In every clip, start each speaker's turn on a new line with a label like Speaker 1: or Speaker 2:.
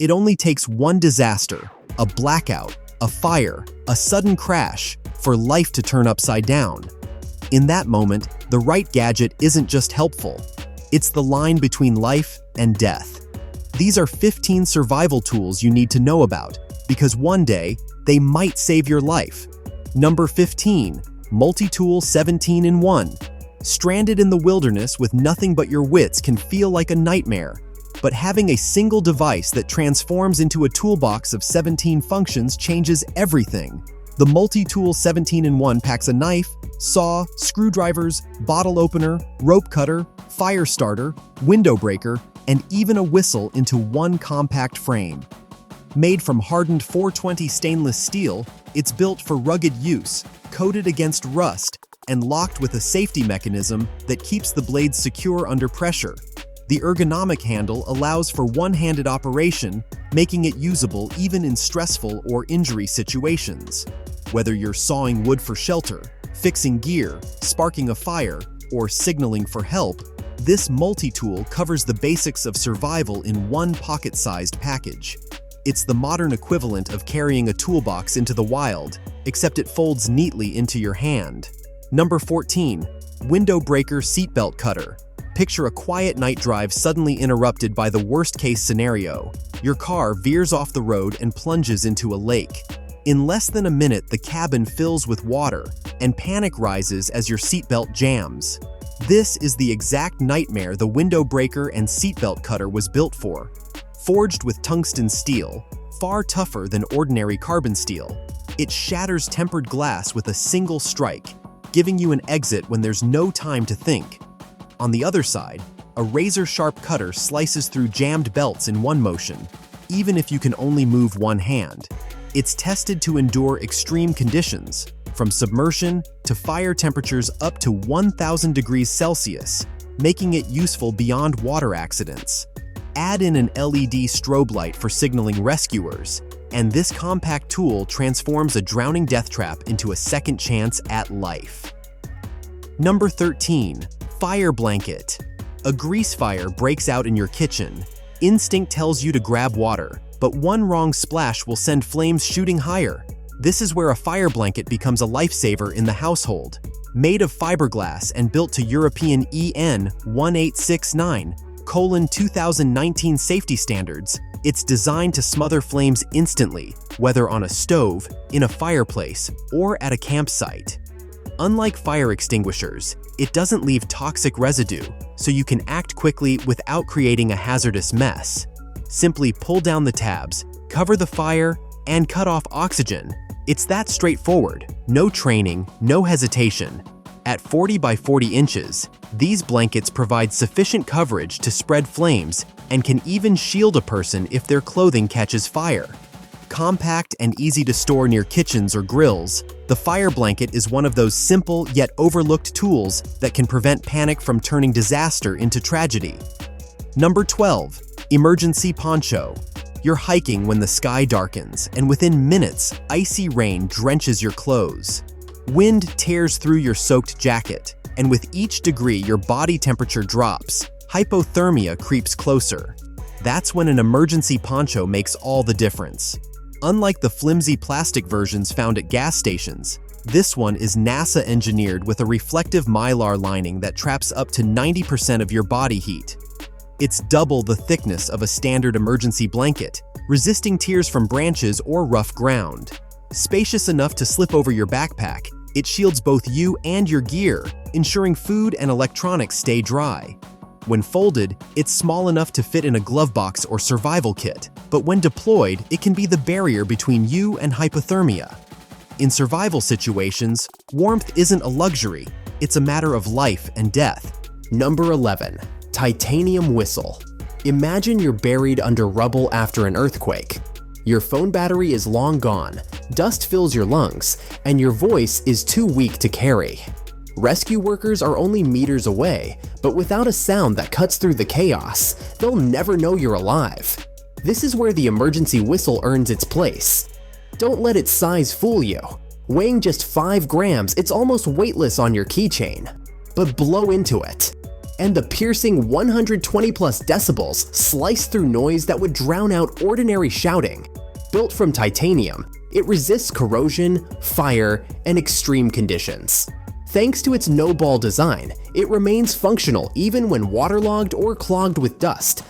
Speaker 1: It only takes one disaster, a blackout, a fire, a sudden crash, for life to turn upside down. In that moment, the right gadget isn't just helpful. It's the line between life and death. These are 15 survival tools you need to know about, because one day, they might save your life. Number 15. Multitool 17-in-1. Stranded in the wilderness with nothing but your wits can feel like a nightmare, but having a single device that transforms into a toolbox of 17 functions changes everything. The Multitool 17-in-1 packs a knife, saw, screwdrivers, bottle opener, rope cutter, fire starter, window breaker, and even a whistle into one compact frame. Made from hardened 420 stainless steel, it's built for rugged use, coated against rust, and locked with a safety mechanism that keeps the blades secure under pressure. The ergonomic handle allows for one-handed operation, making it usable even in stressful or injury situations. Whether you're sawing wood for shelter, fixing gear, sparking a fire, or signaling for help, this multi-tool covers the basics of survival in one pocket-sized package. It's the modern equivalent of carrying a toolbox into the wild, except it folds neatly into your hand. Number 14. Window Breaker Seatbelt Cutter. Picture a quiet night drive suddenly interrupted by the worst-case scenario. Your car veers off the road and plunges into a lake. In less than a minute, the cabin fills with water, and panic rises as your seatbelt jams. This is the exact nightmare the window breaker and seatbelt cutter was built for. Forged with tungsten steel, far tougher than ordinary carbon steel, it shatters tempered glass with a single strike, giving you an exit when there's no time to think. On the other side, a razor-sharp cutter slices through jammed belts in one motion, even if you can only move one hand. It's tested to endure extreme conditions, from submersion to fire temperatures up to 1,000 degrees Celsius, making it useful beyond water accidents. Add in an LED strobe light for signaling rescuers, and this compact tool transforms a drowning death trap into a second chance at life. Number 13. Fire Blanket. A grease fire breaks out in your kitchen. Instinct tells you to grab water, but one wrong splash will send flames shooting higher. This is where a fire blanket becomes a lifesaver in the household. Made of fiberglass and built to European EN 1869:2019 safety standards, it's designed to smother flames instantly, whether on a stove, in a fireplace, or at a campsite. Unlike fire extinguishers, it doesn't leave toxic residue, so you can act quickly without creating a hazardous mess. Simply pull down the tabs, cover the fire, and cut off oxygen. It's that straightforward. No training, no hesitation. At 40 by 40 inches, these blankets provide sufficient coverage to spread flames and can even shield a person if their clothing catches fire. Compact and easy to store near kitchens or grills, the fire blanket is one of those simple yet overlooked tools that can prevent panic from turning disaster into tragedy. Number 12. Emergency Poncho. You're hiking when the sky darkens, and within minutes, icy rain drenches your clothes. Wind tears through your soaked jacket, and with each degree your body temperature drops, hypothermia creeps closer. That's when an emergency poncho makes all the difference. Unlike the flimsy plastic versions found at gas stations, this one is NASA engineered with a reflective mylar lining that traps up to 90% of your body heat. It's double the thickness of a standard emergency blanket, resisting tears from branches or rough ground. Spacious enough to slip over your backpack, it shields both you and your gear, ensuring food and electronics stay dry. When folded, it's small enough to fit in a glove box or survival kit, but when deployed, it can be the barrier between you and hypothermia. In survival situations, warmth isn't a luxury, it's a matter of life and death. Number 11. Titanium Whistle. Imagine you're buried under rubble after an earthquake. Your phone battery is long gone, dust fills your lungs, and your voice is too weak to carry. Rescue workers are only meters away, but without a sound that cuts through the chaos, they'll never know you're alive. This is where the emergency whistle earns its place. Don't let its size fool you. Weighing just 5 grams, it's almost weightless on your keychain. But blow into it. and the piercing 120 plus decibels slice through noise that would drown out ordinary shouting. Built from titanium, it resists corrosion, fire, and extreme conditions. Thanks to its no-ball design, it remains functional even when waterlogged or clogged with dust.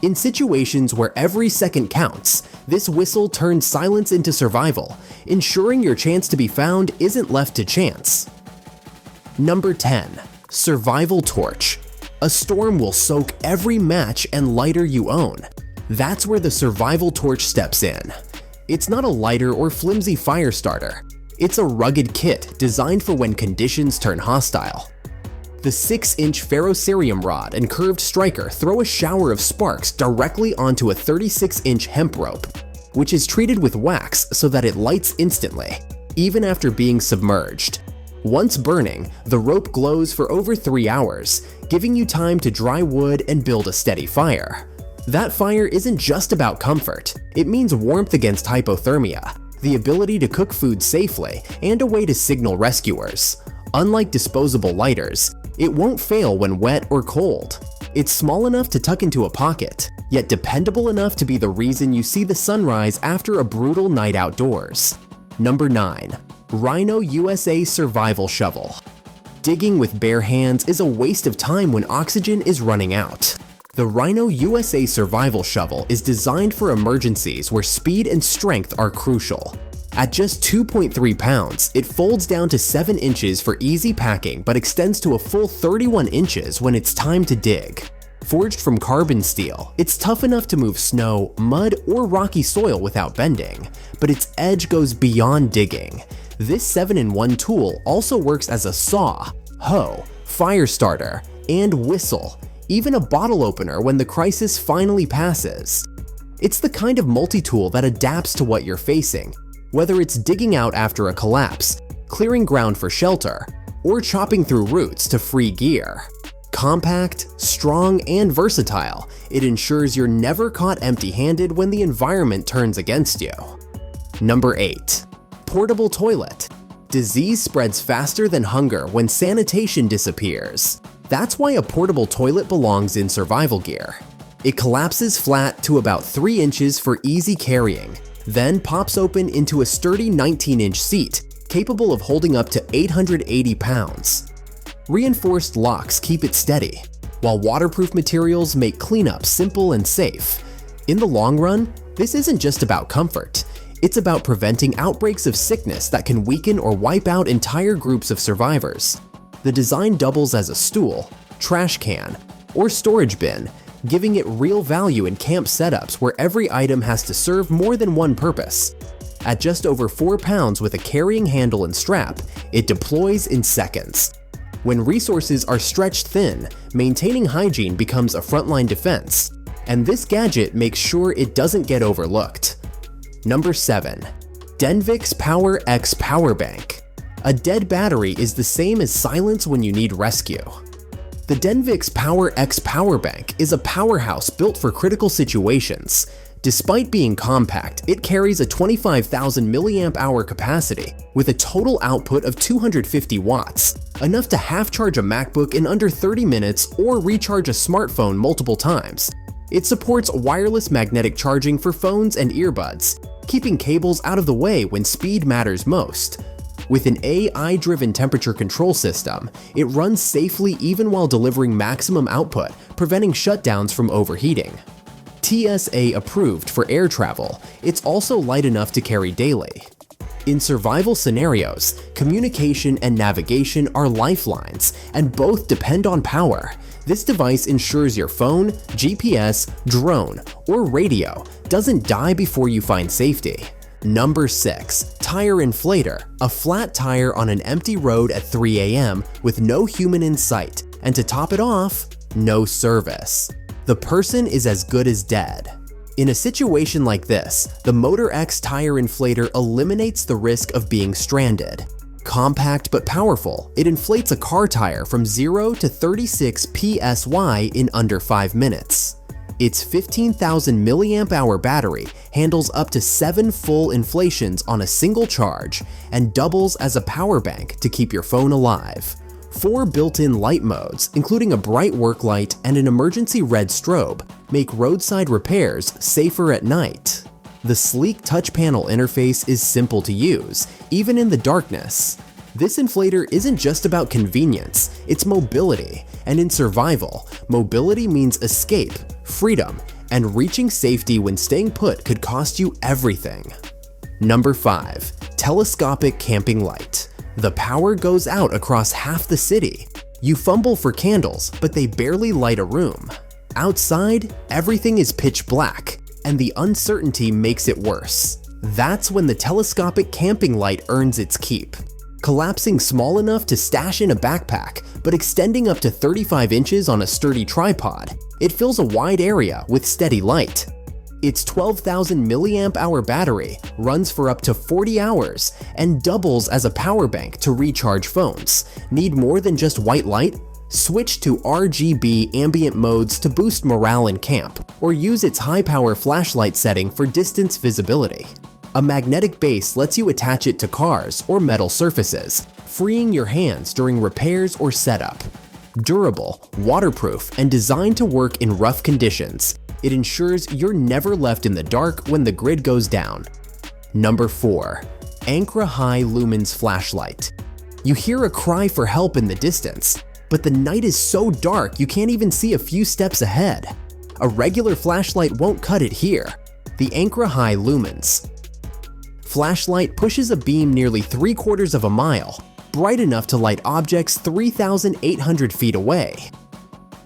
Speaker 1: In situations where every second counts, this whistle turns silence into survival, ensuring your chance to be found isn't left to chance. Number 10. Survival Torch. A storm will soak every match and lighter you own. That's where the Survival Torch steps in. It's not a lighter or flimsy fire starter. It's a rugged kit designed for when conditions turn hostile. The 6-inch ferrocerium rod and curved striker throw a shower of sparks directly onto a 36-inch hemp rope, which is treated with wax so that it lights instantly, even after being submerged. Once burning, the rope glows for over 3 hours, giving you time to dry wood and build a steady fire. That fire isn't just about comfort, it means warmth against hypothermia, the ability to cook food safely, and a way to signal rescuers. Unlike disposable lighters, it won't fail when wet or cold. It's small enough to tuck into a pocket, yet dependable enough to be the reason you see the sunrise after a brutal night outdoors. Number 9. Rhino USA Survival Shovel. Digging with bare hands is a waste of time when oxygen is running out. The Rhino USA Survival Shovel is designed for emergencies where speed and strength are crucial. At just 2.3 pounds, it folds down to 7 inches for easy packing but extends to a full 31 inches when it's time to dig. Forged from carbon steel, it's tough enough to move snow, mud, or rocky soil without bending, but its edge goes beyond digging. This 7-in-1 tool also works as a saw, hoe, fire starter, and whistle, even a bottle opener when the crisis finally passes. It's the kind of multi-tool that adapts to what you're facing, whether it's digging out after a collapse, clearing ground for shelter, or chopping through roots to free gear. Compact, strong, and versatile, it ensures you're never caught empty-handed when the environment turns against you. Number 8. Portable Toilet. Disease spreads faster than hunger when sanitation disappears. That's why a portable toilet belongs in survival gear. It collapses flat to about 3 inches for easy carrying, then pops open into a sturdy 19-inch seat, capable of holding up to 880 pounds. Reinforced locks keep it steady, while waterproof materials make cleanup simple and safe. In the long run, this isn't just about comfort. It's about preventing outbreaks of sickness that can weaken or wipe out entire groups of survivors. The design doubles as a stool, trash can, or storage bin, giving it real value in camp setups where every item has to serve more than one purpose. At just over 4 pounds with a carrying handle and strap, it deploys in seconds. When resources are stretched thin, maintaining hygiene becomes a frontline defense, and this gadget makes sure it doesn't get overlooked. Number 7. Denvix PowerX Power Bank. A dead battery is the same as silence when you need rescue. The Denvix PowerX Power Bank is a powerhouse built for critical situations. Despite being compact, it carries a 25,000 mAh capacity with a total output of 250 watts, enough to half-charge a MacBook in under 30 minutes or recharge a smartphone multiple times. It supports wireless magnetic charging for phones and earbuds, keeping cables out of the way when speed matters most. With an AI-driven temperature control system, it runs safely even while delivering maximum output, preventing shutdowns from overheating. TSA approved for air travel, it's also light enough to carry daily. In survival scenarios, communication and navigation are lifelines, and both depend on power. This device ensures your phone, GPS, drone, or radio doesn't die before you find safety. Number 6. Tire Inflator. A flat tire on an empty road at 3 a.m. with no human in sight, and to top it off, no service. The person is as good as dead. In a situation like this, the MotorX Tire Inflator eliminates the risk of being stranded. Compact but powerful, it inflates a car tire from 0 to 36 psi in under 5 minutes. Its 15,000 mAh battery handles up to 7 full inflations on a single charge and doubles as a power bank to keep your phone alive. 4 built-in light modes, including a bright work light and an emergency red strobe, make roadside repairs safer at night. The sleek touch panel interface is simple to use, even in the darkness. This inflator isn't just about convenience, it's mobility, and in survival, mobility means escape, freedom, and reaching safety when staying put could cost you everything. Number 5. Telescopic camping light. The power goes out across half the city. You fumble for candles, but they barely light a room. Outside, everything is pitch black, and the uncertainty makes it worse. That's when the telescopic camping light earns its keep. Collapsing small enough to stash in a backpack, but extending up to 35 inches on a sturdy tripod, it fills a wide area with steady light. Its 12,000 mAh battery runs for up to 40 hours and doubles as a power bank to recharge phones. Need more than just white light? Switch to RGB ambient modes to boost morale in camp, or use its high-power flashlight setting for distance visibility. A magnetic base lets you attach it to cars or metal surfaces, freeing your hands during repairs or setup. Durable, waterproof, and designed to work in rough conditions, it ensures you're never left in the dark when the grid goes down. Number 4. Ankra High Lumens Flashlight. You hear a cry for help in the distance, but the night is so dark you can't even see a few steps ahead. A regular flashlight won't cut it here. The Ankra High Lumens flashlight pushes a beam nearly 3/4 of a mile, bright enough to light objects 3,800 feet away.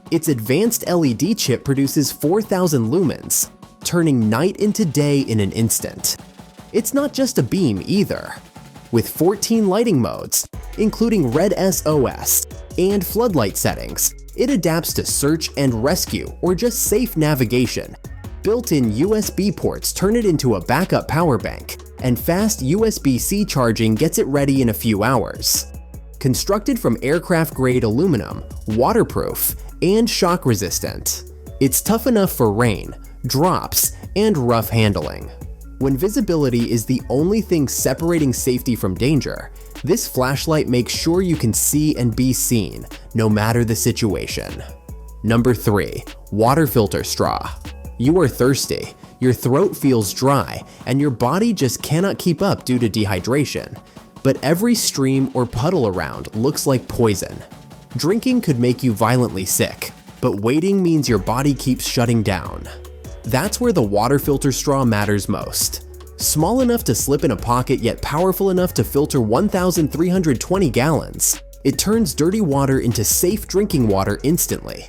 Speaker 1: Its advanced LED chip produces 4,000 lumens, turning night into day in an instant. It's not just a beam either. With 14 lighting modes, including red SOS and floodlight settings, it adapts to search and rescue or just safe navigation. Built-in USB ports turn it into a backup power bank, and fast USB-C charging gets it ready in a few hours. Constructed from aircraft-grade aluminum, waterproof, and shock-resistant, it's tough enough for rain, drops, and rough handling. When visibility is the only thing separating safety from danger, this flashlight makes sure you can see and be seen, no matter the situation. Number 3. Water filter straw. You are thirsty, your throat feels dry, and your body just cannot keep up due to dehydration. But every stream or puddle around looks like poison. Drinking could make you violently sick, but waiting means your body keeps shutting down. That's where the water filter straw matters most. Small enough to slip in a pocket yet powerful enough to filter 1,320 gallons, it turns dirty water into safe drinking water instantly.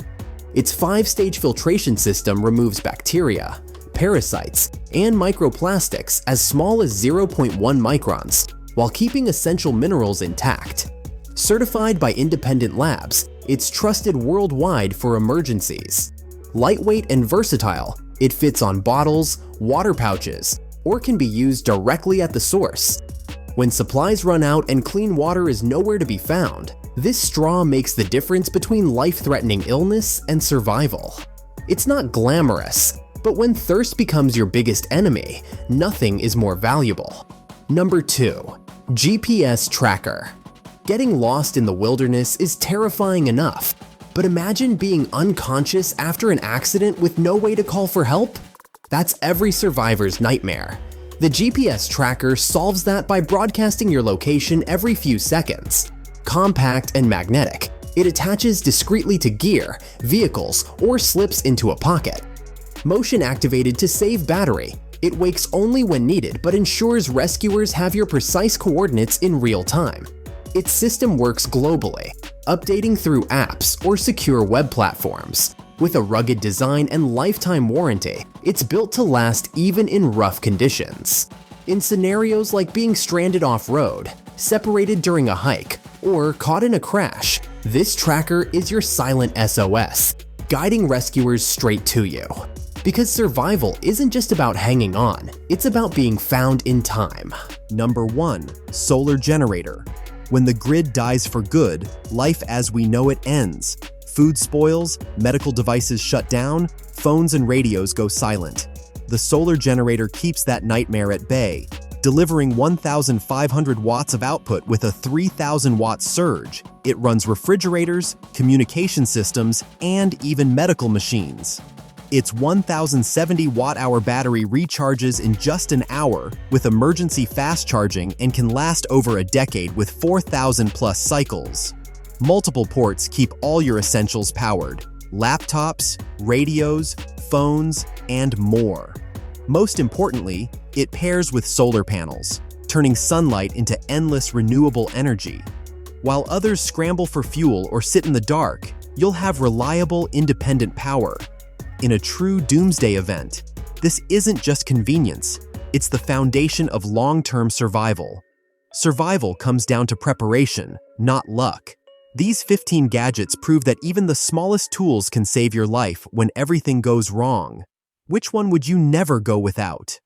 Speaker 1: Its 5-stage filtration system removes bacteria, parasites, and microplastics as small as 0.1 microns, while keeping essential minerals intact. Certified by independent labs, it's trusted worldwide for emergencies. Lightweight and versatile, it fits on bottles, water pouches, or can be used directly at the source. When supplies run out and clean water is nowhere to be found, this straw makes the difference between life-threatening illness and survival. It's not glamorous, but when thirst becomes your biggest enemy, nothing is more valuable. Number 2. GPS Tracker. Getting lost in the wilderness is terrifying enough, but imagine being unconscious after an accident with no way to call for help? That's every survivor's nightmare. The GPS tracker solves that by broadcasting your location every few seconds. Compact and magnetic, it attaches discreetly to gear, vehicles, or slips into a pocket. Motion activated to save battery, it wakes only when needed but ensures rescuers have your precise coordinates in real time. Its system works globally, updating through apps or secure web platforms. With a rugged design and lifetime warranty, it's built to last even in rough conditions. In scenarios like being stranded off-road, separated during a hike, or caught in a crash, this tracker is your silent SOS, guiding rescuers straight to you. Because survival isn't just about hanging on, it's about being found in time. Number 1. Solar generator. When the grid dies for good, life as we know it ends. Food spoils, medical devices shut down, phones and radios go silent. The solar generator keeps that nightmare at bay, delivering 1,500 watts of output with a 3,000-watt surge. It runs refrigerators, communication systems, and even medical machines. Its 1,070 watt-hour battery recharges in just an hour with emergency fast charging and can last over a decade with 4,000-plus cycles. Multiple ports keep all your essentials powered: laptops, radios, phones, and more. Most importantly, it pairs with solar panels, turning sunlight into endless renewable energy. While others scramble for fuel or sit in the dark, you'll have reliable, independent power. In a true doomsday event, this isn't just convenience, it's the foundation of long-term survival. Survival comes down to preparation, not luck. These 15 gadgets prove that even the smallest tools can save your life when everything goes wrong. Which one would you never go without?